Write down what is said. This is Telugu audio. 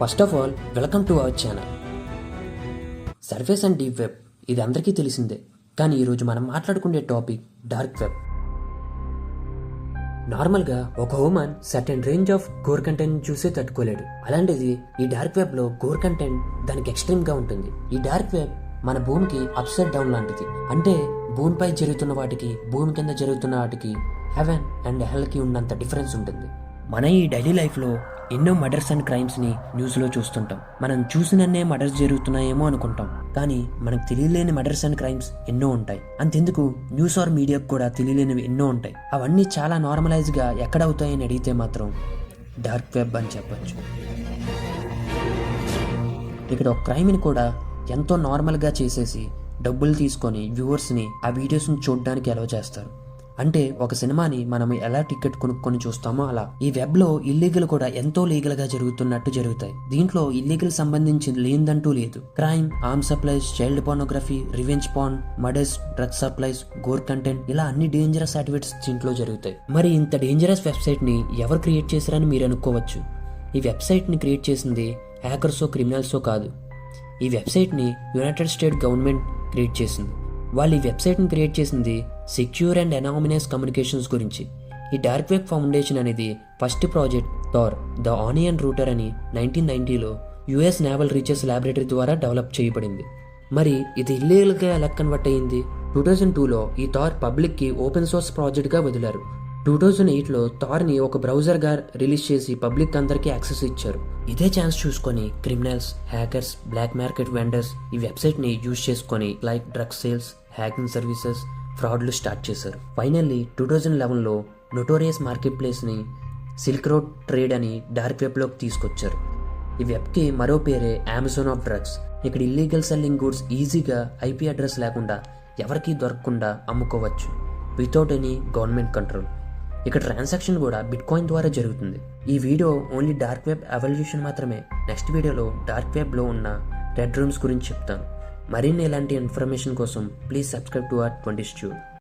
First of all welcome to our channel. Surface and deep web ఇది అందరికీ తెలిసిందే, కానీ ఈరోజు మనం మాట్లాడుకునే టాపిక్ డార్క్ వెబ్. నార్మల్గా ఒక human certain range of gore content చూసే తట్టుకోలేడు. అలాంటిది ఈ డార్క్ వెబ్లో గోర్ కంటెంట్ దానికి ఎక్స్ట్రీమ్గా ఉంటుంది. ఈ డార్క్ వెబ్ మన భూమికి అప్సైడ్ డౌన్ లాంటిది. అంటే భూమిపై జరుగుతున్న వాటికి, భూమి కింద జరుగుతున్న వాటికి హెవెన్ అండ్ హెల్కి ఉన్నంత డిఫరెన్స్ ఉంటుంది. మన ఈ డైలీ లైఫ్లో ఎన్నో మర్డర్స్ అండ్ క్రైమ్స్ని న్యూస్లో చూస్తుంటాం. మనం చూసినన్నే మర్డర్స్ జరుగుతున్నాయేమో అనుకుంటాం, కానీ మనకు తెలియలేని మర్డర్స్ అండ్ క్రైమ్స్ ఎన్నో ఉంటాయి. అంతెందుకు న్యూస్ ఆర్ మీడియాకు కూడా తెలియలేనివి ఎన్నో ఉంటాయి. అవన్నీ చాలా నార్మలైజ్గా ఎక్కడ అవుతాయని అడిగితే మాత్రం డార్క్ వెబ్ అని చెప్పచ్చు. ఇక్కడ ఒక క్రైమ్ని కూడా ఎంతో నార్మల్గా చేసేసి డబ్బులు తీసుకొని వ్యూవర్స్ని ఆ వీడియోస్ని చూడడానికి అలౌ చేస్తారు. అంటే ఒక సినిమాని మనం ఎలా టికెట్ కొనుక్కొని చూస్తామో అలా ఈ వెబ్లో ఇల్లీగల్ కూడా ఎంతో లీగల్గా జరుగుతున్నట్టు జరుగుతాయి. దీంట్లో ఇల్లీగల్ సంబంధించి లేదంటూ లేదు. Crime, arm supplies, child pornography, revenge porn, murders, drug supplies, gore content ఇలా అన్ని డేంజరస్ యాక్టివిటీస్ దీంట్లో జరుగుతాయి. మరి ఇంత డేంజరస్ వెబ్సైట్ని ఎవరు క్రియేట్ చేశారని మీరు అనుకోవచ్చు. ఈ వెబ్సైట్ని క్రియేట్ చేసింది హ్యాకర్సో క్రిమినల్సో కాదు. ఈ వెబ్సైట్ని యునైటెడ్ స్టేట్ గవర్నమెంట్ క్రియేట్ చేసింది. వాళ్ళు ఈ వెబ్సైట్ని క్రియేట్ చేసింది సెక్యూర్ అండ్ ఎనామినస్ కమ్యూనికేషన్స్ గురించి. ఈ డార్క్ వెబ్ ఫౌండేషన్ అనేది first project Thor the onion router అని 1990లో యుఎస్ నేవల్ రీసెర్చ్ ల్యాబొరేటరీ ద్వారా డెవలప్ చేయబడింది. మరి ఇది ఇల్లీగల్గా ఎలా కన్వర్ట్ అయ్యింది? 2002లో ఈ థార్ పబ్లిక్కి ఓపెన్ సోర్స్ ప్రాజెక్ట్గా వదిలారు. 2008లో థార్ని ఒక బ్రౌజర్గా రిలీజ్ చేసి పబ్లిక్ అందరికీ యాక్సెస్ ఇచ్చారు. ఇదే ఛాన్స్ చూసుకొని criminals, hackers, black market vendors ఈ వెబ్సైట్ని యూజ్ చేసుకొని like drug sales, hacking services, ఫ్రాడ్లు స్టార్ట్ చేశారు. ఫైనల్లీ 2011లో నోటోరియస్ మార్కెట్ ప్లేస్ని సిల్క్ రోడ్ ట్రేడ్ అని డార్క్ వెబ్లోకి తీసుకొచ్చారు. ఈ వెబ్కి మరో పేరే అమెజాన్ ఆఫ్ డ్రగ్స్. ఇక్కడ ఇల్లీగల్ సెల్లింగ్ గూడ్స్ ఈజీగా ఐపీ అడ్రస్ లేకుండా ఎవరికీ దొరకకుండా అమ్ముకోవచ్చు వితౌట్ ఎనీ గవర్నమెంట్ కంట్రోల్. ఇక్కడ ట్రాన్సాక్షన్ కూడా బిట్కాయిన్ ద్వారా జరుగుతుంది. ఈ video only dark web evolution మాత్రమే. నెక్స్ట్ వీడియోలో డార్క్ వెబ్లో ఉన్న రెడ్ రూమ్స్ గురించి చెప్తాను. మరిన్ని ఇలాంటి ఇన్ఫర్మేషన్ కోసం please subscribe to our 20 Studio.